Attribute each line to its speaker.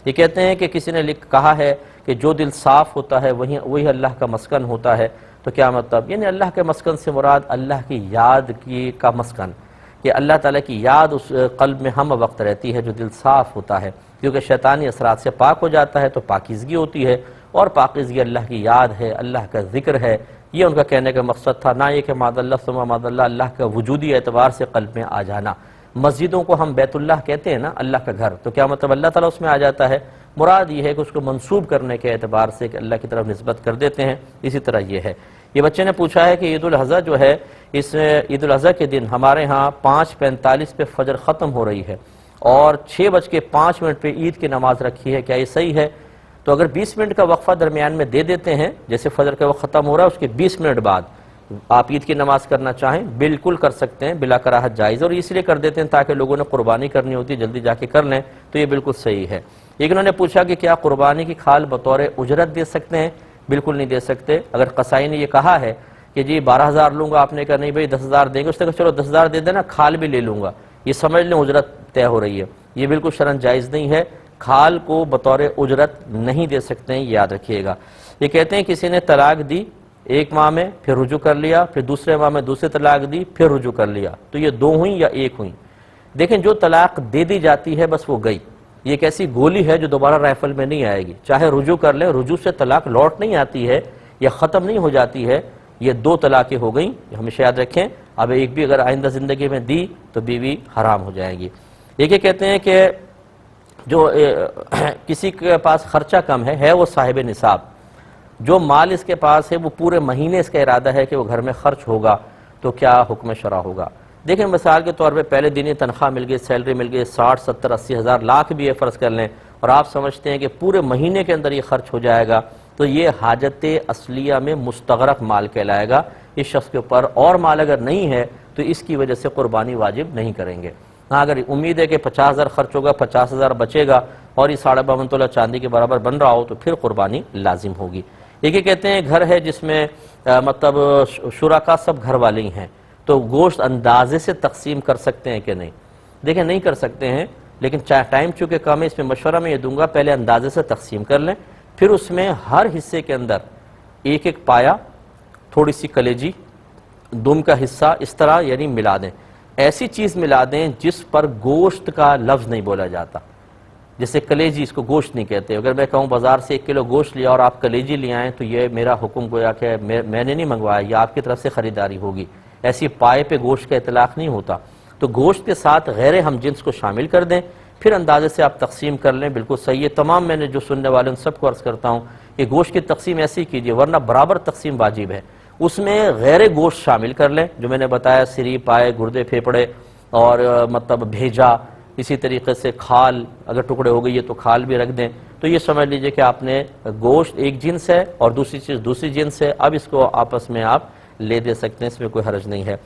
Speaker 1: یہ کہتے ہیں کہ کسی نے کہا ہے کہ جو دل صاف ہوتا ہے وہی اللہ کا مسکن ہوتا ہے، تو کیا مطلب؟ یعنی اللہ کے مسکن سے مراد اللہ کی یاد کا مسکن، کہ اللہ تعالیٰ کی یاد اس قلب میں ہم وقت رہتی ہے جو دل صاف ہوتا ہے، کیونکہ شیطانی اثرات سے پاک ہو جاتا ہے تو پاکیزگی ہوتی ہے، اور پاکیزگی اللہ کی یاد ہے، اللہ کا ذکر ہے۔ یہ ان کا کہنے کا مقصد تھا، نہ یہ کہ معاذ اللہ ثم معاذ اللہ اللہ کا وجودی اعتبار سے قلب میں آ جانا۔ مسجدوں کو ہم بیت اللہ کہتے ہیں نا، اللہ کا گھر، تو کیا مطلب اللہ تعالیٰ اس میں آ جاتا ہے؟ مراد یہ ہے کہ اس کو منسوب کرنے کے اعتبار سے کہ اللہ کی طرف نسبت کر دیتے ہیں، اسی طرح یہ ہے۔ یہ بچے نے پوچھا ہے کہ عید الاضحیٰ جو ہے، اس عید الاضحیٰ کے دن ہمارے ہاں 5:45 پہ فجر ختم ہو رہی ہے اور 6:05 پہ عید کی نماز رکھی ہے، کیا یہ صحیح ہے؟ تو اگر 20 منٹ کا وقفہ درمیان میں دے دیتے ہیں، جیسے فجر کا وقت ختم ہو رہا ہے اس کے 20 منٹ بعد آپ عید کی نماز کرنا چاہیں بالکل کر سکتے ہیں، بلا کراہت جائز، اور اس لیے کر دیتے ہیں تاکہ لوگوں نے قربانی کرنی ہوتی ہے جلدی جا کے کر لیں، تو یہ بالکل صحیح ہے۔ ایک انہوں نے پوچھا کہ کیا قربانی کی کھال بطور اجرت دے سکتے ہیں؟ بالکل نہیں دے سکتے۔ اگر قصائی نے یہ کہا ہے کہ جی 12,000 لوں گا، آپ نے کہا نہیں بھائی 10,000 دیں گے، اس نے کہا چلو 10,000 دے دینا، کھال بھی لے لوں گا، یہ سمجھ لیں اجرت طے ہو رہی ہے، یہ بالکل شرعاً جائز نہیں ہے، کھال کو بطور اجرت نہیں دے سکتے ہیں، یاد رکھیے گا۔ یہ کہتے ہیں کسی نے طلاق دی ایک ماہ میں، پھر رجوع کر لیا، پھر دوسرے ماہ میں دوسری طلاق دی، پھر رجوع کر لیا، تو یہ 2 ہوئیں یا 1 ہوئیں؟ دیکھیں جو طلاق دے دی جاتی ہے بس وہ گئی، یہ ایک ایسی گولی ہے جو دوبارہ رائفل میں نہیں آئے گی، چاہے رجوع کر لیں، رجوع سے طلاق لوٹ نہیں آتی ہے یا ختم نہیں ہو جاتی ہے، یہ 2 طلاقیں ہو گئیں، ہمیشہ یاد رکھیں۔ اب ایک بھی اگر آئندہ زندگی میں دی تو بیوی حرام ہو جائے گی۔ یہ کہتے ہیں کہ جو کسی کے پاس خرچہ کم ہے وہ صاحب نصاب، جو مال اس کے پاس ہے وہ پورے مہینے اس کا ارادہ ہے کہ وہ گھر میں خرچ ہوگا، تو کیا حکم شرع ہوگا؟ دیکھیں مثال کے طور پہ پہلے دن ہی تنخواہ مل گئی، سیلری مل گئی، 60 70 80 ہزار لاکھ بھی ہے فرض کر لیں، اور آپ سمجھتے ہیں کہ پورے مہینے کے اندر یہ خرچ ہو جائے گا، تو یہ حاجت اصلیہ میں مستغرق مال کہلائے گا اس شخص کے اوپر، اور مال اگر نہیں ہے تو اس کی وجہ سے قربانی واجب نہیں کریں گے۔ ہاں اگر امید ہے کہ 50,000 خرچ ہوگا، 50,000 بچے گا اور یہ 52.5 تولہ چاندی کے برابر بن رہا ہو تو پھر قربانی لازم ہوگی۔ یہ کہتے ہیں گھر ہے جس میں مطلب شرکا سب گھر والے ہی ہیں، تو گوشت اندازے سے تقسیم کر سکتے ہیں کہ نہیں؟ دیکھیں نہیں کر سکتے ہیں، لیکن ٹائم چونکہ کم ہے، اس میں مشورہ میں یہ دوں گا پہلے اندازے سے تقسیم کر لیں، پھر اس میں ہر حصے کے اندر ایک پایا، تھوڑی سی کلیجی، دم کا حصہ، اس طرح یعنی ملا دیں، ایسی چیز ملا دیں جس پر گوشت کا لفظ نہیں بولا جاتا، جیسے کلیجی، اس کو گوشت نہیں کہتے۔ اگر میں کہوں بازار سے 1 کلو گوشت لیا اور آپ کلیجی لے آئیں تو یہ میرا حکم گویا کہ میں نے نہیں منگوایا، یہ آپ کی طرف سے خریداری ہوگی، ایسی پائے پہ گوشت کا اطلاق نہیں ہوتا۔ تو گوشت کے ساتھ غیر ہم جنس کو شامل کر دیں، پھر اندازے سے آپ تقسیم کر لیں، بالکل صحیح ہے۔ تمام میں نے جو سننے والے ان سب کو عرض کرتا ہوں کہ گوشت کی تقسیم ایسی کیجیے، ورنہ برابر تقسیم واجب ہے، اس میں غیر گوشت شامل کر لیں، جو میں نے بتایا سری، پائے، گردے، پھیپڑے اور مطلب بھیجا، اسی طریقے سے کھال، اگر ٹکڑے ہو گئی ہے تو کھال بھی رکھ دیں، تو یہ سمجھ لیجئے کہ آپ نے گوشت ایک جنس ہے اور دوسری چیز دوسری جنس ہے، اب اس کو آپس میں آپ لے دے سکتے ہیں، اس میں کوئی حرج نہیں ہے۔